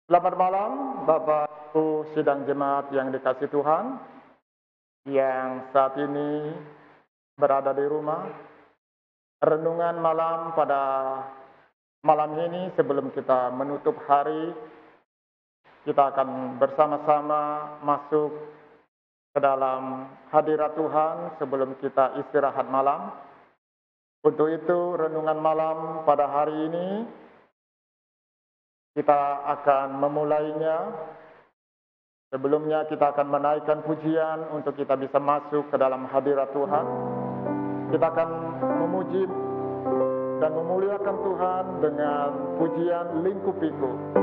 Selamat malam, Bapak Ibu sidang jemaat yang dikasihi Tuhan, yang saat ini berada di rumah. Renungan malam pada malam ini sebelum kita menutup hari, kita akan bersama-sama masuk ke dalam hadirat Tuhan sebelum kita istirahat malam. Untuk itu, renungan malam pada hari ini kita akan memulainya. Sebelumnya kita akan menaikkan pujian untuk kita bisa masuk ke dalam hadirat Tuhan. Kita akan memuji dan memuliakan Tuhan dengan pujian Lingkupiku.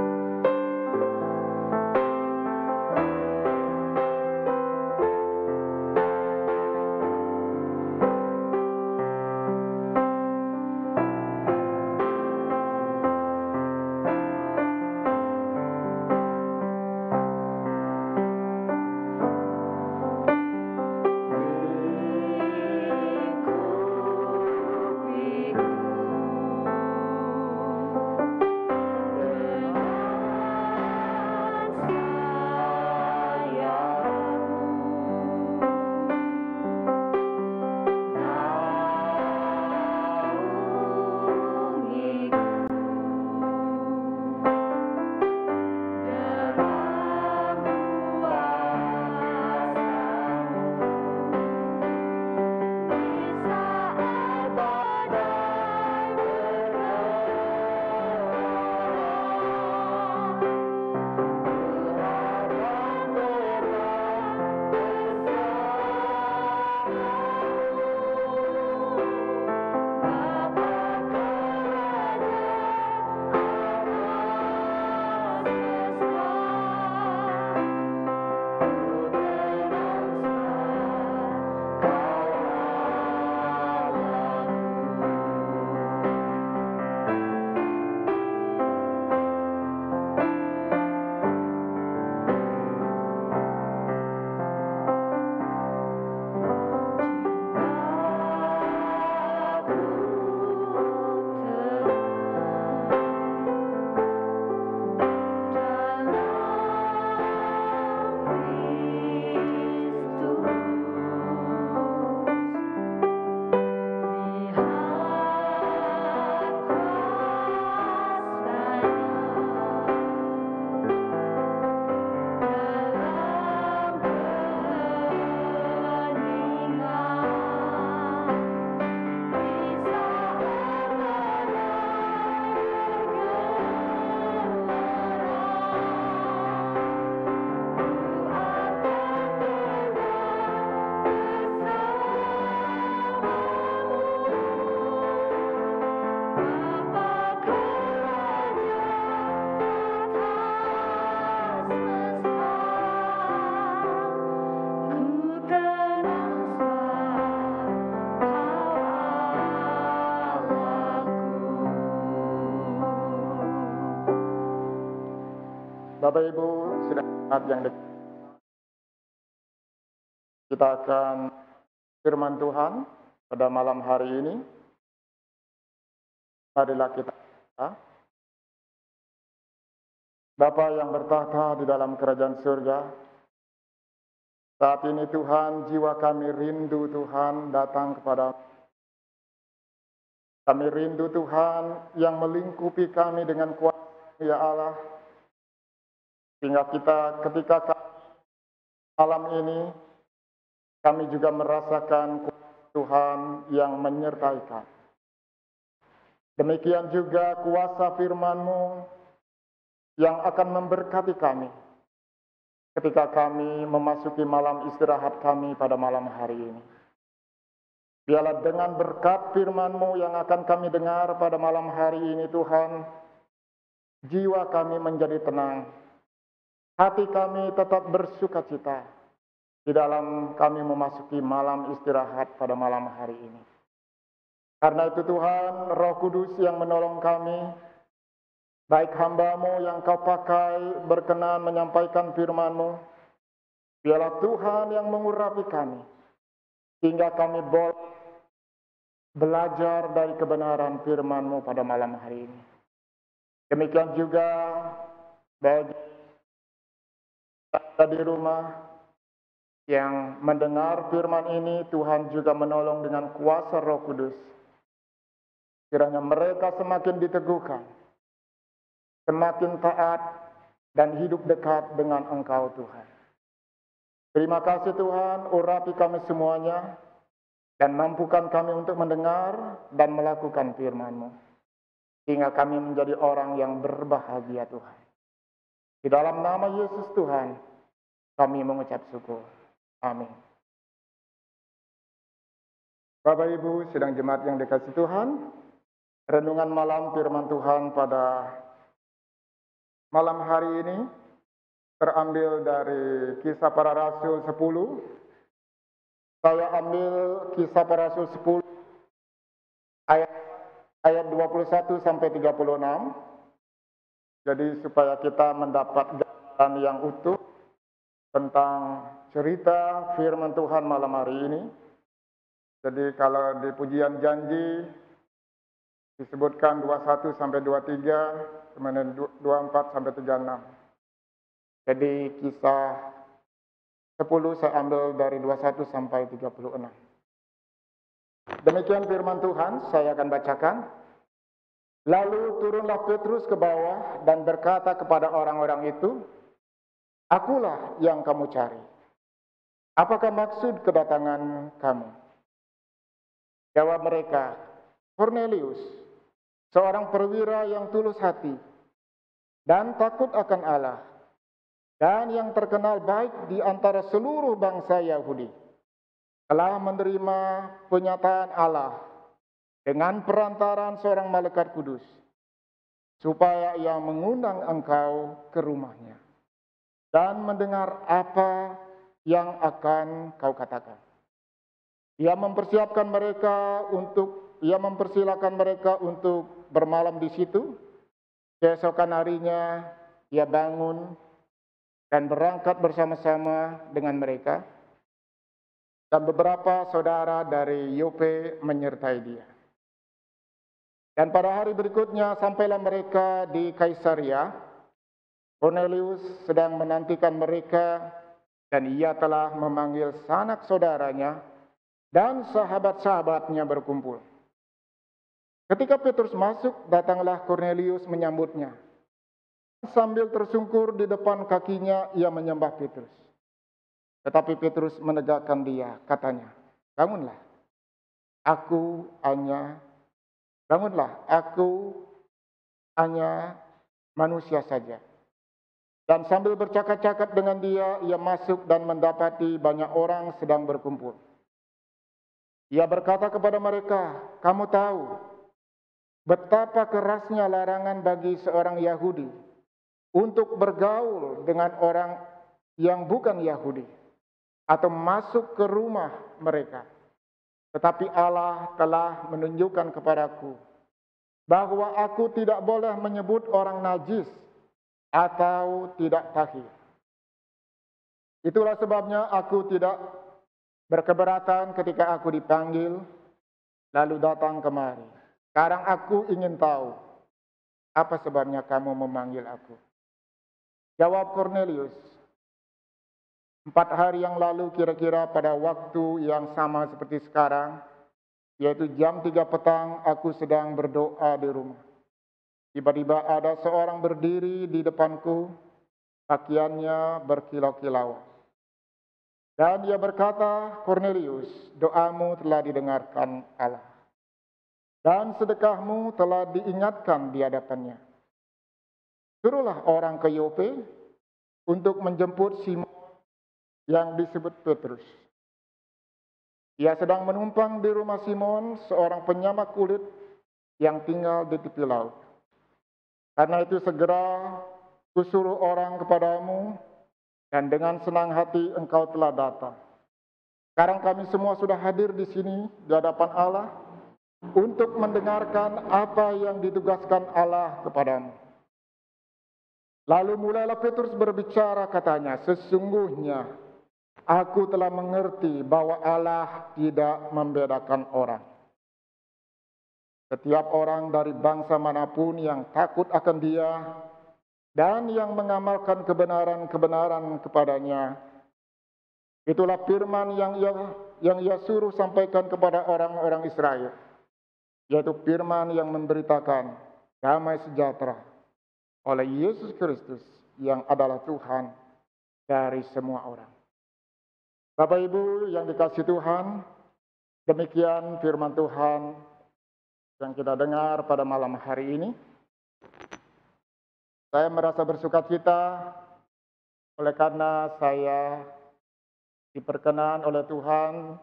Bapak Ibu sidang jemaat yang kita akan firman Tuhan pada malam hari ini. Marilah kita Bapa yang bertahta di dalam kerajaan surga, saat ini Tuhan, jiwa kami rindu Tuhan datang kepada kami rindu Tuhan yang melingkupi kami dengan kuasa ya Allah, sehingga ketika malam ini kami juga merasakan kuasa Tuhan yang menyertai kami. Demikian juga kuasa firman-Mu yang akan memberkati kami ketika kami memasuki malam istirahat kami pada malam hari ini. Biarlah dengan berkat firman-Mu yang akan kami dengar pada malam hari ini Tuhan, jiwa kami menjadi tenang, hati kami tetap bersuka cita di dalam kami memasuki malam istirahat pada malam hari ini. Karena itu Tuhan, Roh Kudus yang menolong kami, baik hamba-Mu yang Kau pakai berkenan menyampaikan firman-Mu, biarlah Tuhan yang mengurapi kami, sehingga kami boleh belajar dari kebenaran firman-Mu pada malam hari ini. Demikian juga Bagi kita di rumah yang mendengar firman ini, Tuhan juga menolong dengan kuasa Roh Kudus. Kiranya mereka semakin diteguhkan, semakin taat, dan hidup dekat dengan Engkau, Tuhan. Terima kasih Tuhan, urapi kami semuanya, dan mampukan kami untuk mendengar dan melakukan firman-Mu, sehingga kami menjadi orang yang berbahagia, Tuhan. Di dalam nama Yesus Tuhan, kami mengucap syukur. Amin. Bapak Ibu, sidang jemaat yang dikasihi Tuhan, renungan malam firman Tuhan pada malam hari ini terambil dari Kisah Para Rasul 10. Saya ambil Kisah Para Rasul 10 ayat 21 sampai 36. Jadi supaya kita mendapat gambaran yang utuh tentang cerita firman Tuhan malam hari ini. Jadi kalau di pujian janji disebutkan 21 sampai 23, kemudian 24 sampai 36. Jadi kisah 10 saya ambil dari 21 sampai 36. Demikian firman Tuhan, saya akan bacakan. Lalu turunlah Petrus ke bawah dan berkata kepada orang-orang itu, "Akulah yang kamu cari. Apakah maksud kedatangan kamu?" Jawab mereka, "Kornelius, seorang perwira yang tulus hati dan takut akan Allah, dan yang terkenal baik di antara seluruh bangsa Yahudi, telah menerima penyataan Allah dengan perantaraan seorang malaikat kudus, supaya ia mengundang engkau ke rumahnya dan mendengar apa yang akan kau katakan. Ia mempersilakan mereka untuk bermalam di situ. Keesokan harinya ia bangun dan berangkat bersama-sama dengan mereka, dan beberapa saudara dari Yope menyertai dia. Dan pada hari berikutnya sampailah mereka di Kaisaria. Kornelius sedang menantikan mereka, dan ia telah memanggil sanak saudaranya dan sahabat-sahabatnya berkumpul. Ketika Petrus masuk, datanglah Kornelius menyambutnya. Sambil tersungkur di depan kakinya, ia menyembah Petrus. Tetapi Petrus menegakkan dia, katanya, bangunlah, aku hanya manusia saja." Dan sambil bercakap-cakap dengan dia, ia masuk dan mendapati banyak orang sedang berkumpul. Ia berkata kepada mereka, "Kamu tahu betapa kerasnya larangan bagi seorang Yahudi untuk bergaul dengan orang yang bukan Yahudi atau masuk ke rumah mereka. Tetapi Allah telah menunjukkan kepadaku bahwa aku tidak boleh menyebut orang najis atau tidak tahir. Itulah sebabnya aku tidak berkeberatan ketika aku dipanggil, lalu datang kemari. Sekarang aku ingin tahu, apa sebabnya kamu memanggil aku?" Jawab Kornelius, 4 hari yang lalu kira-kira pada waktu yang sama seperti sekarang, yaitu jam 3 petang, aku sedang berdoa di rumah. Tiba-tiba ada seorang berdiri di depanku, pakaiannya berkilau-kilauan. Dan dia berkata, "Kornelius, doamu telah didengarkan Allah, dan sedekahmu telah diingatkan di hadapannya. Suruhlah orang ke Yope untuk menjemput Simon yang disebut Petrus. Ia sedang menumpang di rumah Simon, seorang penyamak kulit yang tinggal di tepi laut. Karena itu segera kusuruh orang kepadamu, dan dengan senang hati engkau telah datang. Sekarang kami semua sudah hadir di sini di hadapan Allah untuk mendengarkan apa yang ditugaskan Allah kepadamu." Lalu mulailah Petrus berbicara, katanya, "Sesungguhnya aku telah mengerti bahwa Allah tidak membedakan orang. Setiap orang dari bangsa manapun yang takut akan Dia dan yang mengamalkan kebenaran-kebenaran kepadanya. Itulah firman yang ia suruh sampaikan kepada orang-orang Israel, yaitu firman yang memberitakan damai sejahtera oleh Yesus Kristus yang adalah Tuhan dari semua orang. Bapak Ibu yang dikasihi Tuhan, demikian firman Tuhan yang kita dengar pada malam hari ini. Saya merasa bersukacita oleh karena saya diperkenan oleh Tuhan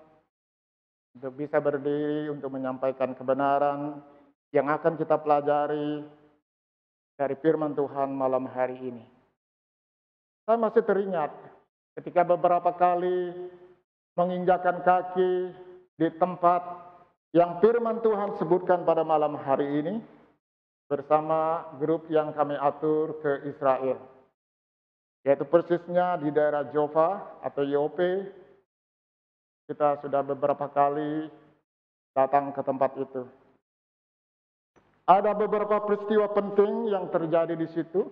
untuk bisa berdiri untuk menyampaikan kebenaran yang akan kita pelajari dari firman Tuhan malam hari ini. Saya masih teringat ketika beberapa kali menginjakkan kaki di tempat yang firman Tuhan sebutkan pada malam hari ini bersama grup yang kami atur ke Israel, yaitu persisnya di daerah Jova atau Yope. Kita sudah beberapa kali datang ke tempat itu. Ada beberapa peristiwa penting yang terjadi di situ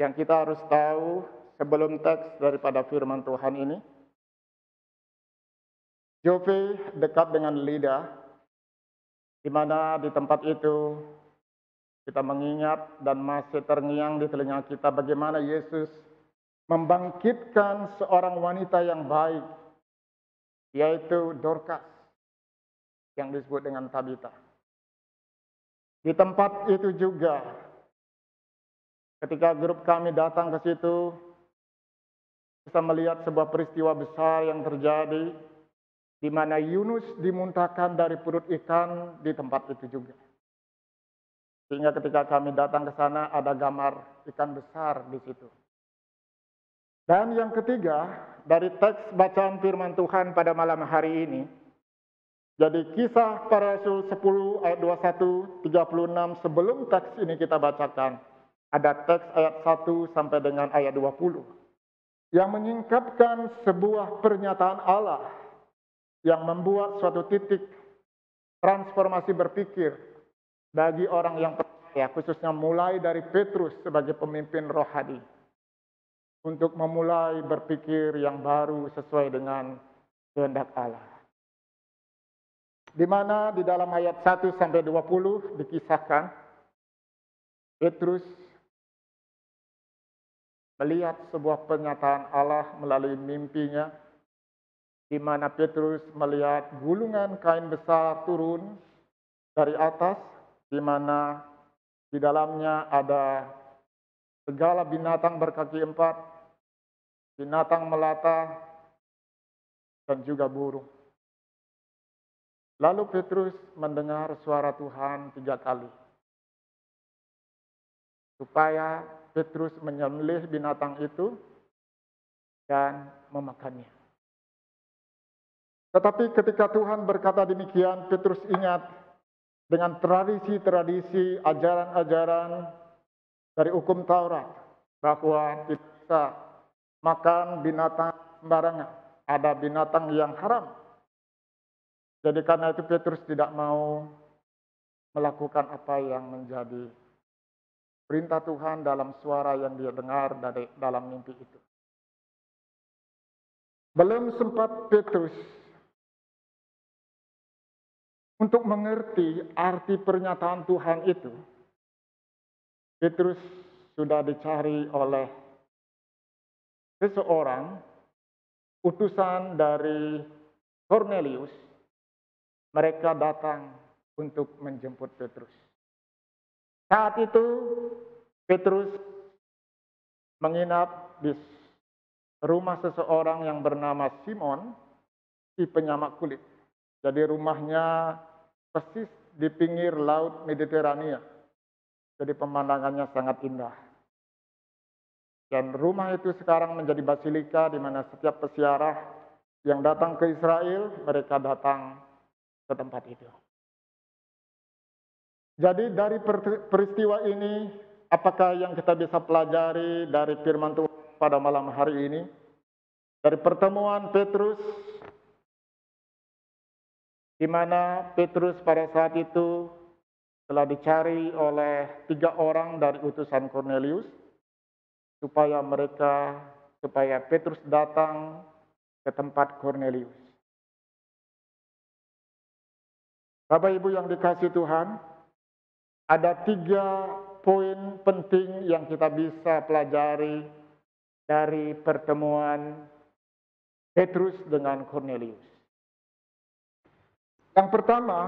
yang kita harus tahu sebelum teks daripada firman Tuhan ini. Yope dekat dengan Lida, di mana di tempat itu kita mengingat dan masih terngiang di telinga kita bagaimana Yesus membangkitkan seorang wanita yang baik, yaitu Dorcas, yang disebut dengan Tabita. Di tempat itu juga, ketika grup kami datang ke situ, kita melihat sebuah peristiwa besar yang terjadi, di mana Yunus dimuntahkan dari perut ikan di tempat itu juga. Sehingga ketika kami datang ke sana ada gambar ikan besar di situ. Dan yang ketiga, dari teks bacaan firman Tuhan pada malam hari ini, jadi Kisah Para Rasul 10 ayat 21, 36 sebelum teks ini kita bacakan, ada teks ayat 1 sampai dengan ayat 20 yang menyingkapkan sebuah pernyataan Allah yang membuat suatu titik transformasi berpikir bagi orang yang percaya, khususnya mulai dari Petrus sebagai pemimpin rohani, untuk memulai berpikir yang baru sesuai dengan kehendak Allah. Di mana di dalam ayat 1 sampai 20 dikisahkan, Petrus melihat sebuah pernyataan Allah melalui mimpinya, di mana Petrus melihat gulungan kain besar turun dari atas, di mana di dalamnya ada segala binatang berkaki 4, binatang melata, dan juga burung. Lalu Petrus mendengar suara Tuhan 3 kali, supaya Petrus menyembelih binatang itu dan memakannya. Tetapi ketika Tuhan berkata demikian, Petrus ingat dengan tradisi-tradisi, ajaran-ajaran dari hukum Taurat, bahwa tidak bisa makan binatang sembarangan, ada binatang yang haram. Jadi karena itu Petrus tidak mau melakukan apa yang menjadi perintah Tuhan dalam suara yang dia dengar dari dalam mimpi itu. Belum sempat Petrus untuk mengerti arti pernyataan Tuhan itu, Petrus sudah dicari oleh seseorang, utusan dari Cornelius. Mereka datang untuk menjemput Petrus. Saat itu Petrus menginap di rumah seseorang yang bernama Simon, si penyamak kulit. Jadi rumahnya persis di pinggir laut Mediterania. Jadi pemandangannya sangat indah. Dan rumah itu sekarang menjadi basilika, di mana setiap peziarah yang datang ke Israel, mereka datang ke tempat itu. Jadi dari peristiwa ini, apakah yang kita bisa pelajari dari firman Tuhan pada malam hari ini? Dari pertemuan Petrus, di mana Petrus pada saat itu telah dicari oleh 3 orang dari utusan Kornelius supaya Petrus datang ke tempat Kornelius. Bapak Ibu yang dikasihi Tuhan, ada 3 poin penting yang kita bisa pelajari dari pertemuan Petrus dengan Kornelius. Yang pertama,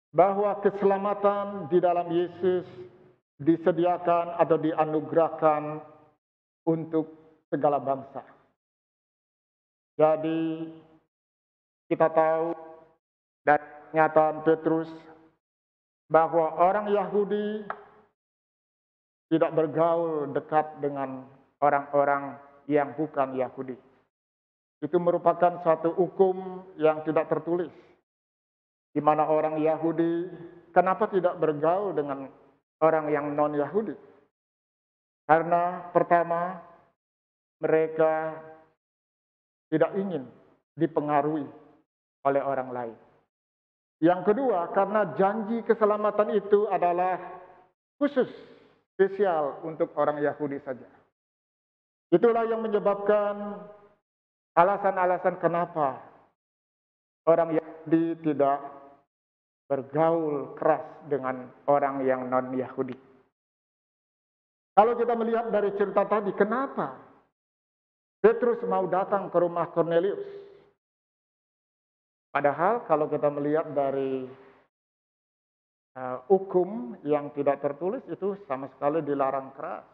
bahwa keselamatan di dalam Yesus disediakan atau dianugerahkan untuk segala bangsa. Jadi kita tahu dari pernyataan Petrus bahwa orang Yahudi tidak bergaul dekat dengan orang-orang yang bukan Yahudi. Itu merupakan suatu hukum yang tidak tertulis, di mana orang Yahudi kenapa tidak bergaul dengan orang yang non-Yahudi? Karena pertama, mereka tidak ingin dipengaruhi oleh orang lain. Yang kedua, karena janji keselamatan itu adalah khusus, spesial untuk orang Yahudi saja. Itulah yang menyebabkan alasan-alasan kenapa orang Yahudi tidak bergaul keras dengan orang yang non-Yahudi. Kalau kita melihat dari cerita tadi, kenapa Petrus mau datang ke rumah Kornelius? Padahal kalau kita melihat dari hukum yang tidak tertulis itu sama sekali dilarang keras.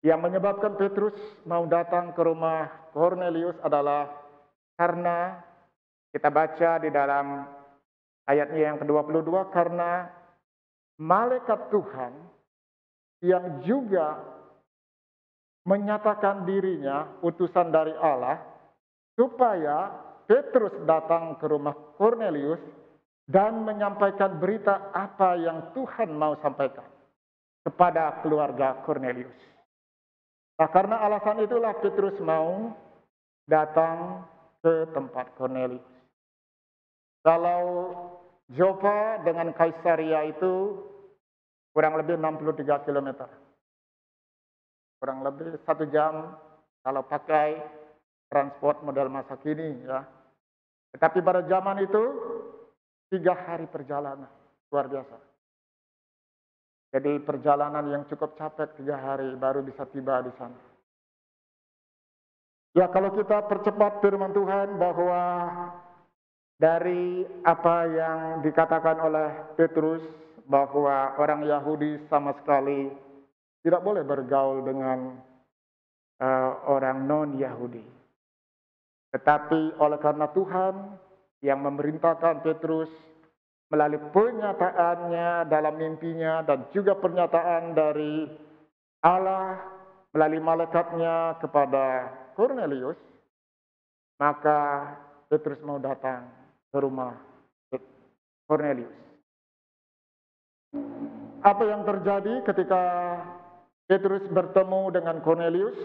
Yang menyebabkan Petrus mau datang ke rumah Kornelius adalah karena kita baca di dalam ayatnya yang ke-22, karena malaikat Tuhan yang juga menyatakan dirinya utusan dari Allah supaya Petrus datang ke rumah Kornelius dan menyampaikan berita apa yang Tuhan mau sampaikan kepada keluarga Kornelius. Nah, karena alasan itulah Petrus mau datang ke tempat Kornelius. Kalau Joppa dengan Kaisaria itu kurang lebih 63 km. Kurang lebih 1 jam kalau pakai transport model masa kini ya. Tetapi pada zaman itu 3 hari perjalanan, luar biasa. Jadi perjalanan yang cukup capek 3 hari baru bisa tiba di sana. Ya, kalau kita percepat firman Tuhan bahwa dari apa yang dikatakan oleh Petrus bahwa orang Yahudi sama sekali tidak boleh bergaul dengan orang non-Yahudi. Tetapi oleh karena Tuhan yang memerintahkan Petrus melalui pernyataannya dalam mimpinya dan juga pernyataan dari Allah melalui malaikatnya kepada Kornelius, maka Petrus mau datang ke rumah Kornelius. Apa yang terjadi ketika Petrus bertemu dengan Kornelius?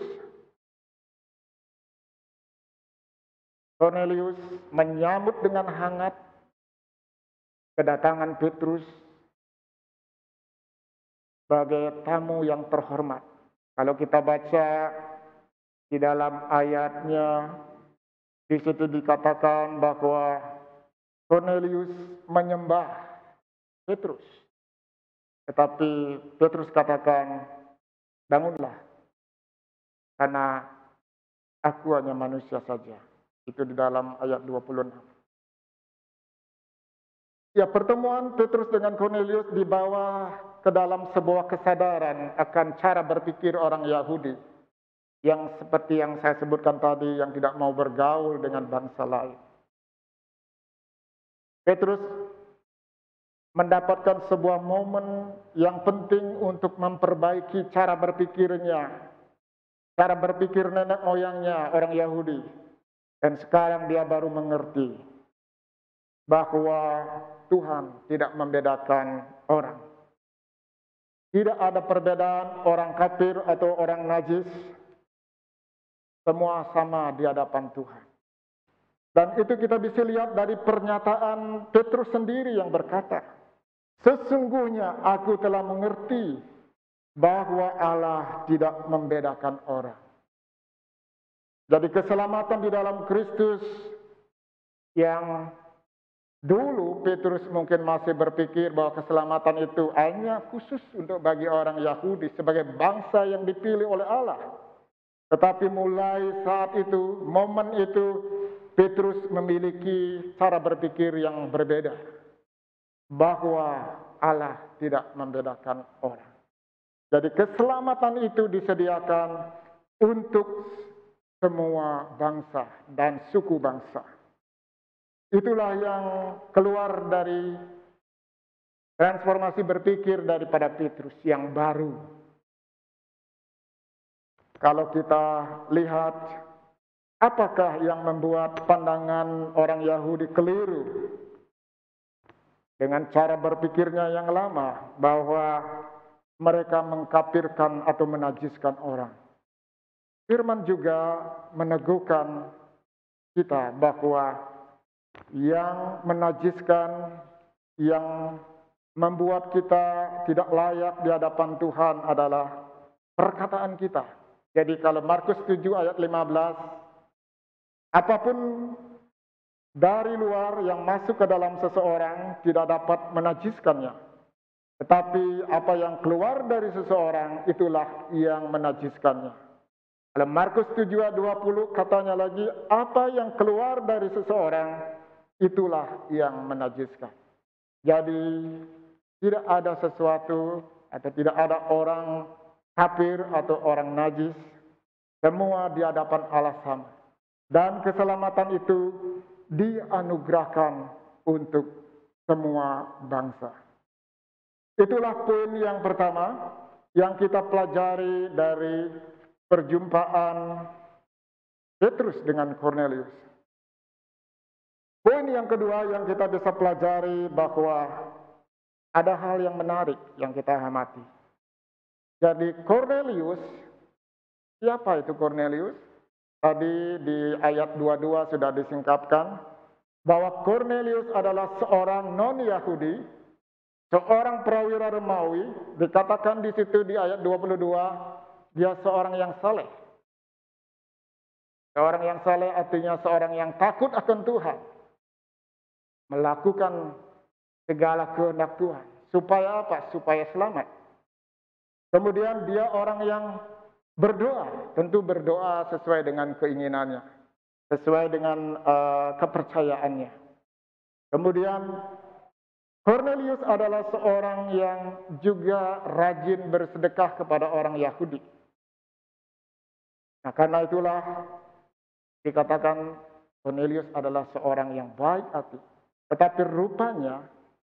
Kornelius menyambut dengan hangat kedatangan Petrus sebagai tamu yang terhormat. Kalau kita baca di dalam ayatnya, di situ dikatakan bahwa Kornelius menyembah Petrus. Tetapi Petrus katakan, bangunlah, karena aku hanya manusia saja. Itu di dalam ayat 26. Ya, pertemuan Petrus dengan Kornelius dibawa ke dalam sebuah kesadaran akan cara berpikir orang Yahudi yang seperti yang saya sebutkan tadi, yang tidak mau bergaul dengan bangsa lain. Petrus mendapatkan sebuah momen yang penting untuk memperbaiki cara berpikirnya, cara berpikir nenek moyangnya orang Yahudi. Dan sekarang dia baru mengerti bahwa Tuhan tidak membedakan orang. Tidak ada perbedaan orang kafir atau orang najis. Semua sama di hadapan Tuhan. Dan itu kita bisa lihat dari pernyataan Petrus sendiri yang berkata, sesungguhnya aku telah mengerti bahwa Allah tidak membedakan orang. Jadi keselamatan di dalam Kristus yang dulu Petrus mungkin masih berpikir bahwa keselamatan itu hanya khusus untuk bagi orang Yahudi sebagai bangsa yang dipilih oleh Allah. Tetapi mulai saat itu, momen itu, Petrus memiliki cara berpikir yang berbeda. Bahwa Allah tidak membedakan orang. Jadi keselamatan itu disediakan untuk semua bangsa dan suku bangsa. Itulah yang keluar dari transformasi berpikir daripada Petrus yang baru. Kalau kita lihat, apakah yang membuat pandangan orang Yahudi keliru dengan cara berpikirnya yang lama, bahwa mereka mengkafirkan atau menajiskan orang. Firman juga meneguhkan kita bahwa yang menajiskan, yang membuat kita tidak layak di hadapan Tuhan adalah perkataan kita. Jadi kalau Markus 7 ayat 15, apapun dari luar yang masuk ke dalam seseorang tidak dapat menajiskannya. Tetapi apa yang keluar dari seseorang itulah yang menajiskannya. Dalam Markus 7 ayat 20 katanya lagi, apa yang keluar dari seseorang itulah yang menajiskan. Jadi tidak ada sesuatu atau tidak ada orang kafir atau orang najis. Semua di hadapan Allah sama. Dan keselamatan itu dianugerahkan untuk semua bangsa. Itulah poin yang pertama yang kita pelajari dari perjumpaan Petrus dengan Kornelius. Poin yang kedua yang kita bisa pelajari bahwa ada hal yang menarik yang kita amati. Jadi Kornelius, siapa itu Kornelius? Tadi di ayat 22 sudah disingkapkan bahwa Kornelius adalah seorang non-Yahudi, seorang prawira Romawi. Dikatakan di situ di ayat 22, dia seorang yang saleh. Seorang yang saleh artinya seorang yang takut akan Tuhan. Melakukan segala kehendak Tuhan. Supaya apa? Supaya selamat. Kemudian dia orang yang berdoa. Tentu berdoa sesuai dengan keinginannya. Sesuai dengan kepercayaannya. Kemudian Kornelius adalah seorang yang juga rajin bersedekah kepada orang Yahudi. Nah, karena itulah dikatakan Kornelius adalah seorang yang baik hati. Tetapi rupanya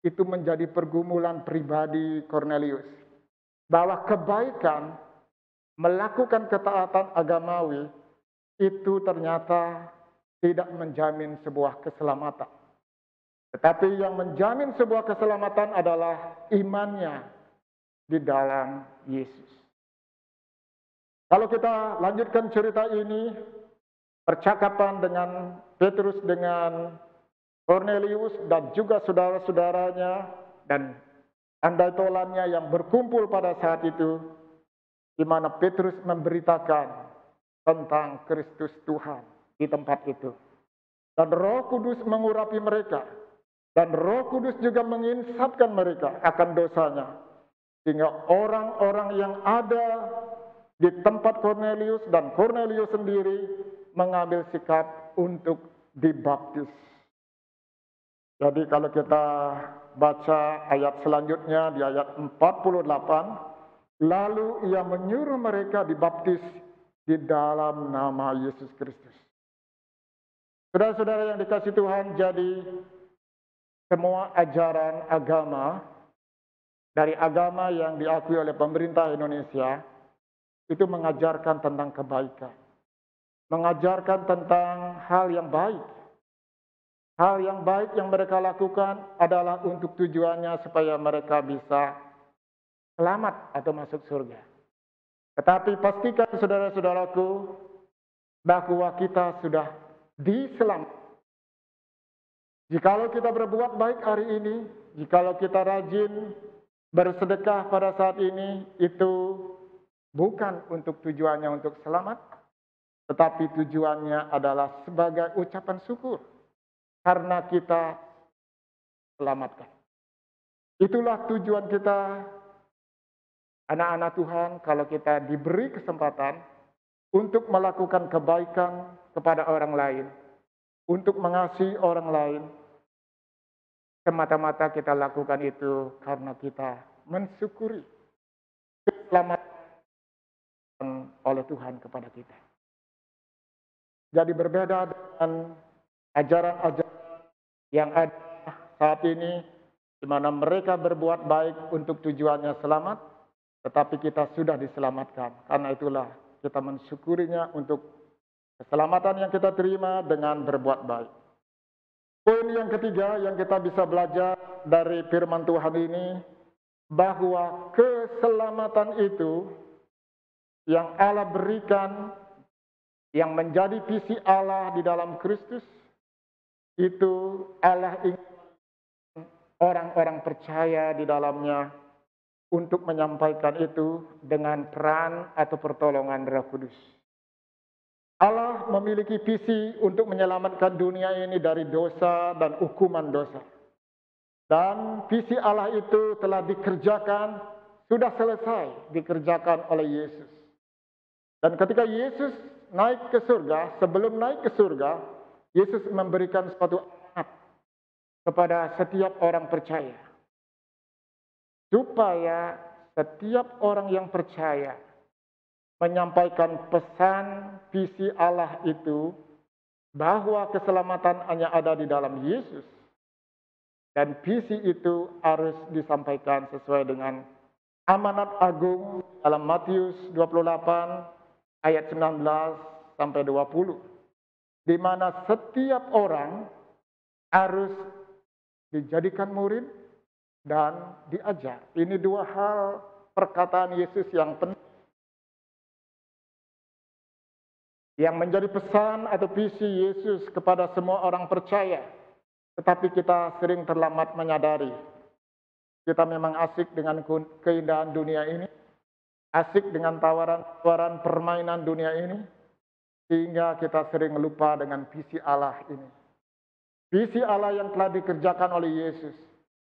itu menjadi pergumulan pribadi Kornelius. Bahwa kebaikan, melakukan ketaatan agamawi, itu ternyata tidak menjamin sebuah keselamatan. Tetapi yang menjamin sebuah keselamatan adalah imannya di dalam Yesus. Kalau kita lanjutkan cerita ini, percakapan dengan Petrus dengan Kornelius dan juga saudara-saudaranya dan andai tolannya yang berkumpul pada saat itu, di mana Petrus memberitakan tentang Kristus Tuhan di tempat itu. Dan Roh Kudus mengurapi mereka. Dan Roh Kudus juga menginsapkan mereka akan dosanya. Sehingga orang-orang yang ada di tempat Kornelius dan Kornelius sendiri mengambil sikap untuk dibaptis. Jadi kalau kita baca ayat selanjutnya di ayat 48, lalu ia menyuruh mereka dibaptis di dalam nama Yesus Kristus. Saudara-saudara yang dikasihi Tuhan, jadi semua ajaran agama, dari agama yang diakui oleh pemerintah Indonesia, itu mengajarkan tentang kebaikan. Mengajarkan tentang hal yang baik. Hal yang baik yang mereka lakukan adalah untuk tujuannya supaya mereka bisa selamat atau masuk surga. Tetapi pastikan saudara-saudaraku bahwa kita sudah diselamatkan Jikalau kita berbuat baik hari ini, jikalau kita rajin bersedekah pada saat ini, itu bukan untuk tujuannya untuk selamat, tetapi tujuannya adalah sebagai ucapan syukur karena kita selamatkan. Itulah tujuan kita, anak-anak Tuhan, kalau kita diberi kesempatan untuk melakukan kebaikan kepada orang lain, untuk mengasihi orang lain, semata-mata kita lakukan itu karena kita mensyukuri keselamatan oleh Tuhan kepada kita. Jadi berbeda dengan ajaran-ajaran yang ada saat ini, di mana mereka berbuat baik untuk tujuannya selamat, tetapi kita sudah diselamatkan. Karena itulah kita mensyukurinya untuk keselamatan yang kita terima dengan berbuat baik. Poin yang ketiga yang kita bisa belajar dari firman Tuhan ini, bahwa keselamatan itu yang Allah berikan, yang menjadi visi Allah di dalam Kristus, itu Allah ingin orang-orang percaya di dalamnya untuk menyampaikan itu dengan peran atau pertolongan Roh Kudus. Allah memiliki visi untuk menyelamatkan dunia ini dari dosa dan hukuman dosa. Dan visi Allah itu telah dikerjakan, sudah selesai dikerjakan oleh Yesus. Dan ketika Yesus naik ke surga, sebelum naik ke surga, Yesus memberikan suatu amanat kepada setiap orang percaya. Supaya setiap orang yang percaya menyampaikan pesan visi Allah itu, bahwa keselamatan hanya ada di dalam Yesus. Dan visi itu harus disampaikan sesuai dengan amanat agung dalam Matius 28 ayat 19 sampai 20. Di mana setiap orang harus dijadikan murid dan diajar. Ini dua hal perkataan Yesus yang penting. Yang menjadi pesan atau visi Yesus kepada semua orang percaya. Tetapi kita sering terlambat menyadari. Kita memang asik dengan keindahan dunia ini. Asik dengan tawaran-tawaran permainan dunia ini. Sehingga kita sering lupa dengan visi Allah ini. Visi Allah yang telah dikerjakan oleh Yesus.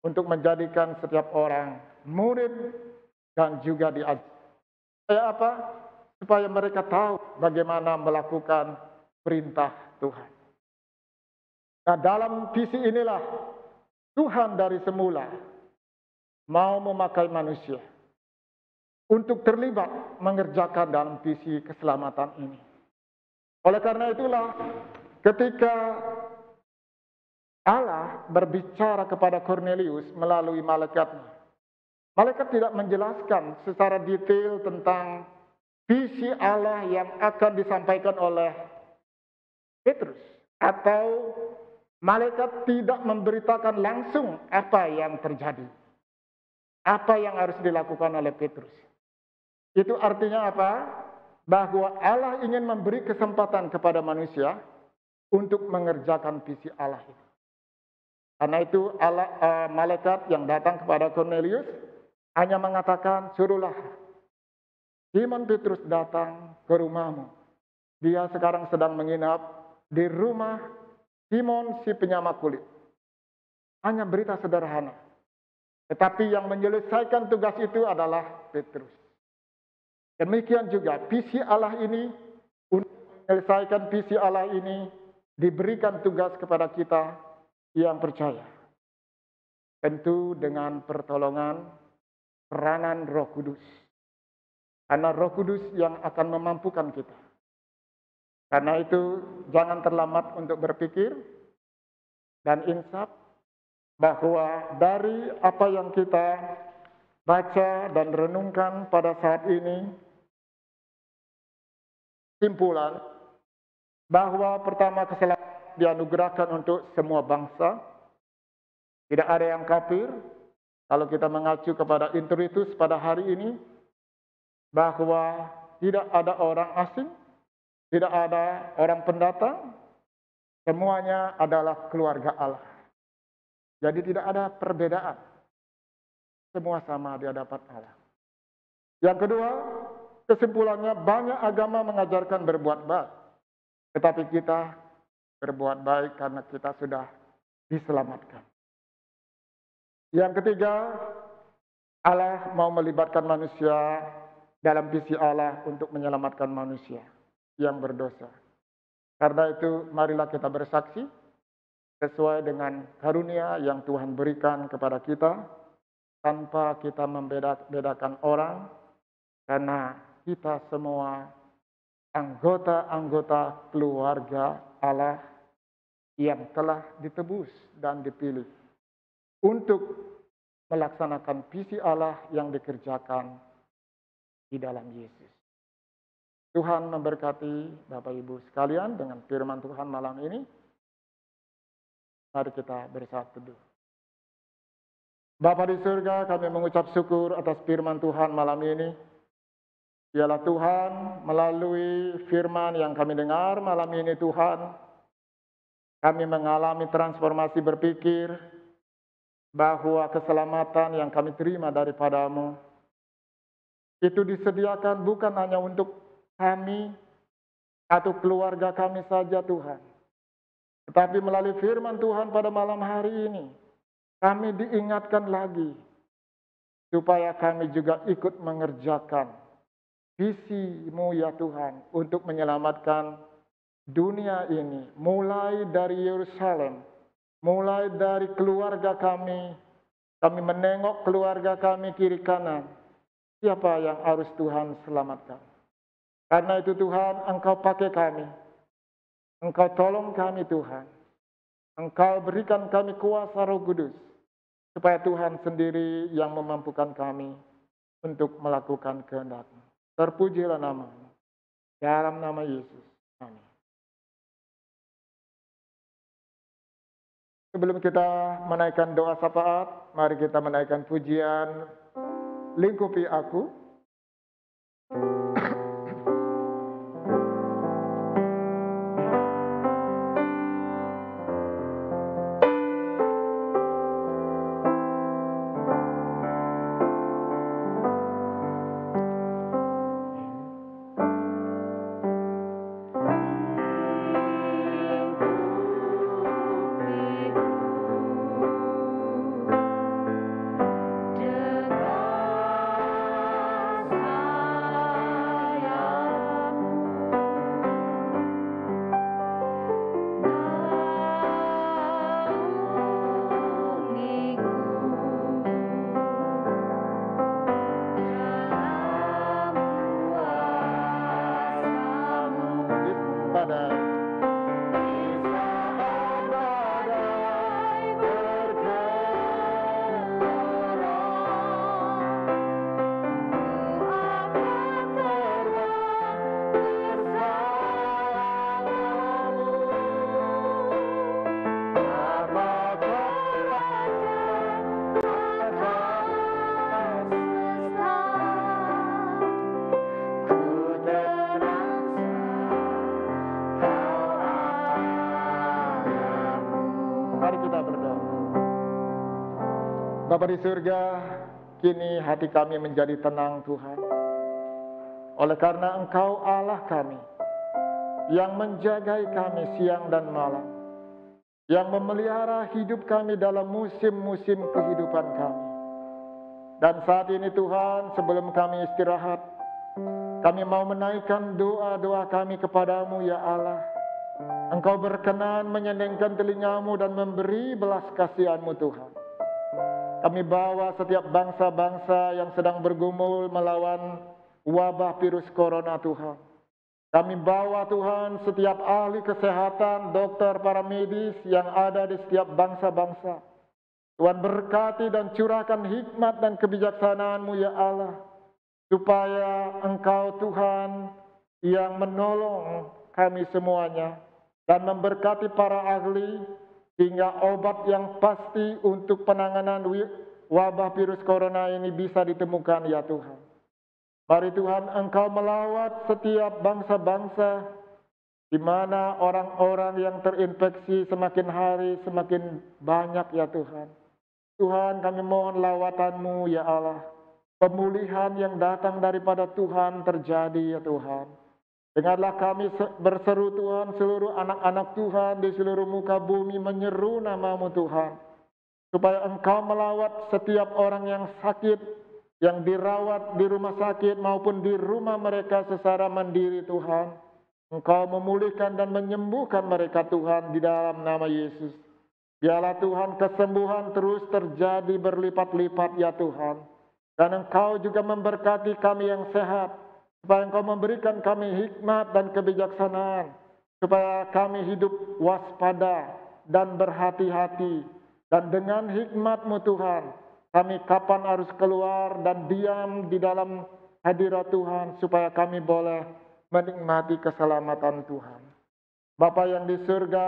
Untuk menjadikan setiap orang murid dan juga diajar. Supaya apa? Supaya mereka tahu bagaimana melakukan perintah Tuhan. Nah, dalam visi inilah Tuhan dari semula mau memakai manusia untuk terlibat mengerjakan dalam visi keselamatan ini. Oleh karena itulah ketika Allah berbicara kepada Kornelius melalui malaikatnya, malaikat tidak menjelaskan secara detail tentang visi Allah yang akan disampaikan oleh Petrus, atau malaikat tidak memberitakan langsung apa yang terjadi, apa yang harus dilakukan oleh Petrus. Itu artinya apa? Bahwa Allah ingin memberi kesempatan kepada manusia untuk mengerjakan visi Allah itu. Karena itu malaikat yang datang kepada Kornelius hanya mengatakan, suruhlah Simon Petrus datang ke rumahmu. Dia sekarang sedang menginap di rumah Simon si penyamak kulit. Hanya berita sederhana. Tetapi yang menyelesaikan tugas itu adalah Petrus. Demikian juga visi Allah ini, untuk menyelesaikan visi Allah ini, diberikan tugas kepada kita yang percaya. Tentu dengan pertolongan peranan Roh Kudus. Karena Roh Kudus yang akan memampukan kita. Karena itu jangan terlambat untuk berpikir dan insaf bahwa dari apa yang kita baca dan renungkan pada saat ini, simpulan bahwa pertama keselamatan dianugerahkan untuk semua bangsa. Tidak ada yang kafir. Kalau kita mengacu kepada introitus pada hari ini, bahwa tidak ada orang asing, tidak ada orang pendatang, semuanya adalah keluarga Allah. Jadi tidak ada perbedaan. Semua sama di hadapan Allah. Yang kedua, kesimpulannya banyak agama mengajarkan berbuat baik. Tetapi kita berbuat baik karena kita sudah diselamatkan. Yang ketiga, Allah mau melibatkan manusia dalam visi Allah untuk menyelamatkan manusia yang berdosa. Karena itu, marilah kita bersaksi sesuai dengan karunia yang Tuhan berikan kepada kita, tanpa kita membedakan orang, karena kita semua anggota-anggota keluarga Allah yang telah ditebus dan dipilih untuk melaksanakan visi Allah yang dikerjakan di dalam Yesus. Tuhan memberkati Bapak Ibu sekalian dengan firman Tuhan malam ini. Mari kita bersatu teduh. Bapa di surga, kami mengucap syukur atas firman Tuhan malam ini. Biarlah Tuhan melalui firman yang kami dengar malam ini Tuhan, kami mengalami transformasi berpikir bahwa keselamatan yang kami terima daripada-Mu itu disediakan bukan hanya untuk kami atau keluarga kami saja Tuhan. Tetapi melalui firman Tuhan pada malam hari ini, kami diingatkan lagi supaya kami juga ikut mengerjakan visi-Mu ya Tuhan untuk menyelamatkan dunia ini. Mulai dari Yerusalem, mulai dari keluarga kami menengok keluarga kami kiri kanan. Siapa yang harus Tuhan selamatkan? Karena itu Tuhan, Engkau pakai kami. Engkau tolong kami Tuhan. Engkau berikan kami kuasa Roh Kudus. Supaya Tuhan sendiri yang memampukan kami untuk melakukan kehendak-Mu. Terpujilah nama-Mu. Dalam nama Yesus. Amin. Sebelum kita menaikkan doa syafaat, mari kita menaikkan pujian Lingkupi Aku. Bapa di surga, kini hati kami menjadi tenang Tuhan. Oleh karena Engkau Allah kami, yang menjagai kami siang dan malam, yang memelihara hidup kami dalam musim-musim kehidupan kami. Dan saat ini Tuhan, sebelum kami istirahat, kami mau menaikkan doa-doa kami kepadamu ya Allah. Engkau berkenan menyenengkan telingamu dan memberi belas kasihan-Mu Tuhan. Kami bawa setiap bangsa-bangsa yang sedang bergumul melawan wabah virus corona Tuhan. Kami bawa Tuhan setiap ahli kesehatan, dokter, para medis yang ada di setiap bangsa-bangsa. Tuhan berkati dan curahkan hikmat dan kebijaksanaan-Mu ya Allah. Supaya Engkau Tuhan yang menolong kami semuanya. Dan memberkati para ahli hingga obat yang pasti untuk penanganan wabah virus corona ini bisa ditemukan ya Tuhan. Mari Tuhan Engkau melawat setiap bangsa-bangsa di mana orang-orang yang terinfeksi semakin hari semakin banyak ya Tuhan. Tuhan, kami mohon lawatan-Mu ya Allah. Pemulihan yang datang daripada Tuhan terjadi ya Tuhan. Dengarlah kami berseru Tuhan, seluruh anak-anak Tuhan di seluruh muka bumi menyeru nama-Mu Tuhan. Supaya Engkau melawat setiap orang yang sakit, yang dirawat di rumah sakit maupun di rumah mereka secara mandiri Tuhan. Engkau memulihkan dan menyembuhkan mereka Tuhan di dalam nama Yesus. Biarlah Tuhan kesembuhan terus terjadi berlipat-lipat ya Tuhan. Dan Engkau juga memberkati kami yang sehat. Supaya Engkau memberikan kami hikmat dan kebijaksanaan. Supaya kami hidup waspada dan berhati-hati. Dan dengan hikmat-Mu Tuhan, kami kapan harus keluar dan diam di dalam hadirat Tuhan. Supaya kami boleh menikmati keselamatan Tuhan. Bapa yang di surga,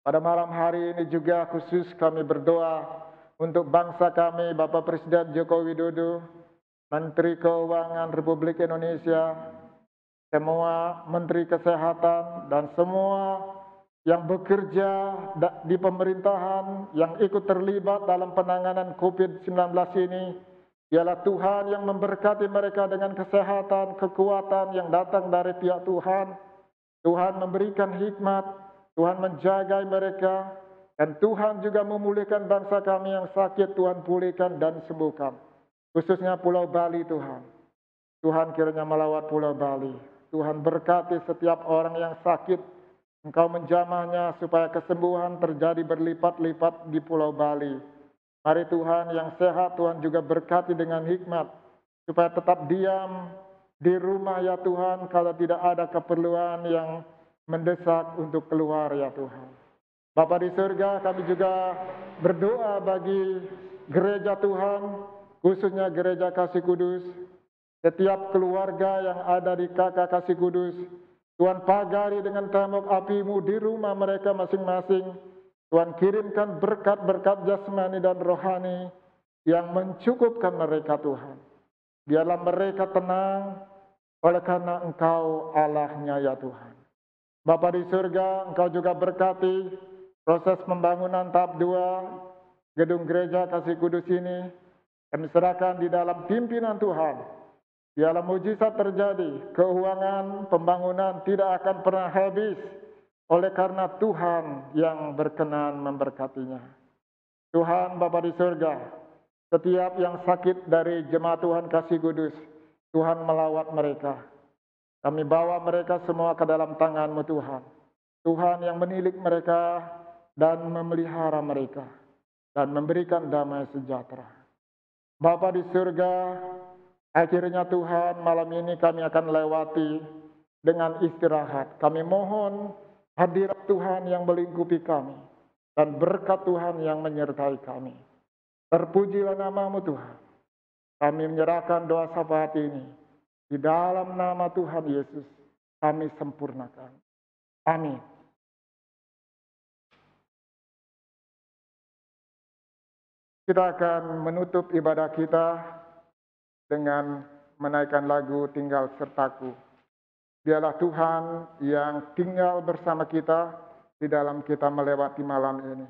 pada malam hari ini juga khusus kami berdoa untuk bangsa kami, Bapak Presiden Joko Widodo, Menteri Keuangan Republik Indonesia, semua Menteri Kesehatan, dan semua yang bekerja di pemerintahan, yang ikut terlibat dalam penanganan COVID-19 ini. Biarlah Tuhan yang memberkati mereka dengan kesehatan, kekuatan yang datang dari pihak Tuhan. Tuhan memberikan hikmat, Tuhan menjaga mereka, dan Tuhan juga memulihkan bangsa kami yang sakit. Tuhan pulihkan dan sembuhkan. Khususnya Pulau Bali Tuhan. Tuhan kiranya melawat Pulau Bali. Tuhan berkati setiap orang yang sakit. Engkau menjamahnya supaya kesembuhan terjadi berlipat-lipat di Pulau Bali. Mari Tuhan yang sehat, Tuhan juga berkati dengan hikmat. Supaya tetap diam di rumah ya Tuhan, kalau tidak ada keperluan yang mendesak untuk keluar ya Tuhan. Bapa di surga, kami juga berdoa bagi gereja Tuhan, khususnya gereja Kasih Kudus. Setiap keluarga yang ada di KK Kasih Kudus, Tuhan pagari dengan tembok api-Mu di rumah mereka masing-masing. Tuhan kirimkan berkat-berkat jasmani dan rohani yang mencukupkan mereka Tuhan. Biarlah mereka tenang oleh karena Engkau Allahnya ya Tuhan. Bapa di surga, Engkau juga berkati proses pembangunan tahap 2 gedung gereja Kasih Kudus ini. Kami serahkan di dalam pimpinan Tuhan. Biarlah mujizat terjadi, keuangan pembangunan tidak akan pernah habis. Oleh karena Tuhan yang berkenan memberkatinya. Tuhan Bapa di surga, setiap yang sakit dari jemaat Tuhan Kasih Kudus, Tuhan melawat mereka. Kami bawa mereka semua ke dalam tangan-Mu Tuhan. Tuhan yang menilik mereka dan memelihara mereka. Dan memberikan damai sejahtera. Bapa di surga, akhirnya Tuhan malam ini kami akan lewati dengan istirahat. Kami mohon hadirat Tuhan yang melingkupi kami, dan berkat Tuhan yang menyertai kami. Terpujilah nama-Mu Tuhan. Kami menyerahkan doa syafaat ini. Di dalam nama Tuhan Yesus, kami sempurnakan. Amin. Kita akan menutup ibadah kita dengan menaikkan lagu Tinggal Sertaku. Biarlah Tuhan yang tinggal bersama kita di dalam kita melewati malam ini.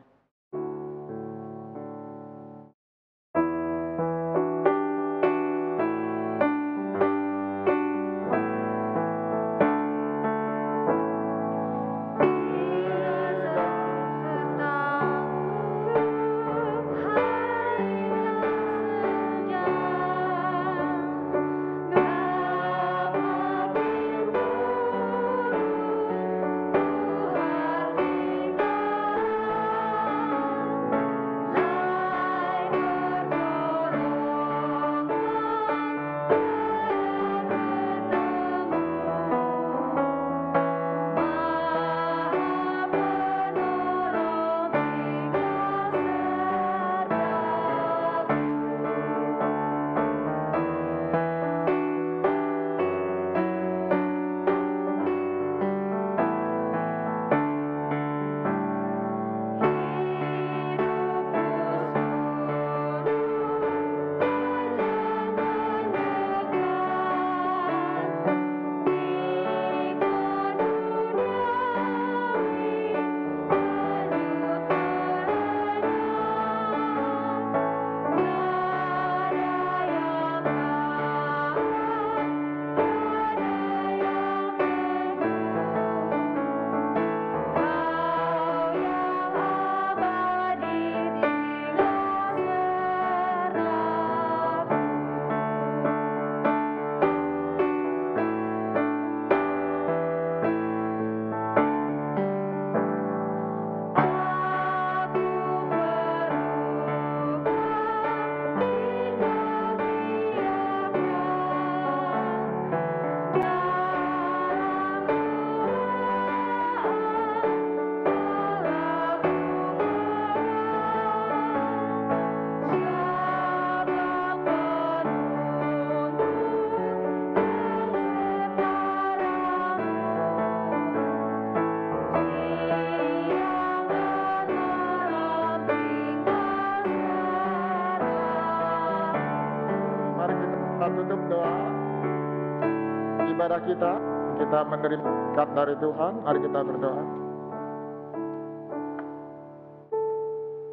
ibadah kita, kita menerima berkat dari Tuhan. Mari kita berdoa.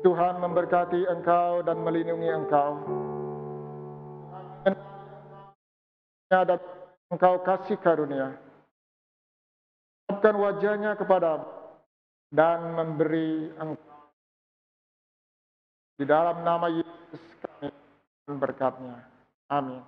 Tuhan memberkati engkau dan melindungi engkau. Dan engkau kasih karunia. Menatapkan wajahnya kepadamu dan memberi engkau. Di dalam nama Yesus kami berkatnya. Amin.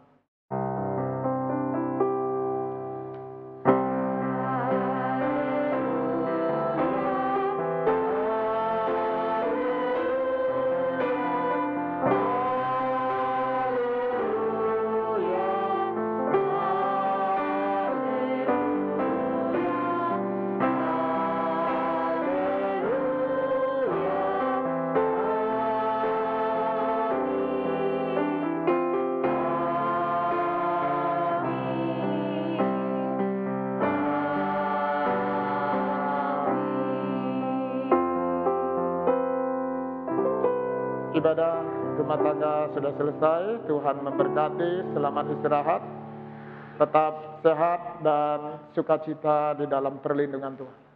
Ibadah rumah tangga sudah selesai. Tuhan memberkati, selamat istirahat, tetap sehat dan sukacita di dalam perlindungan Tuhan.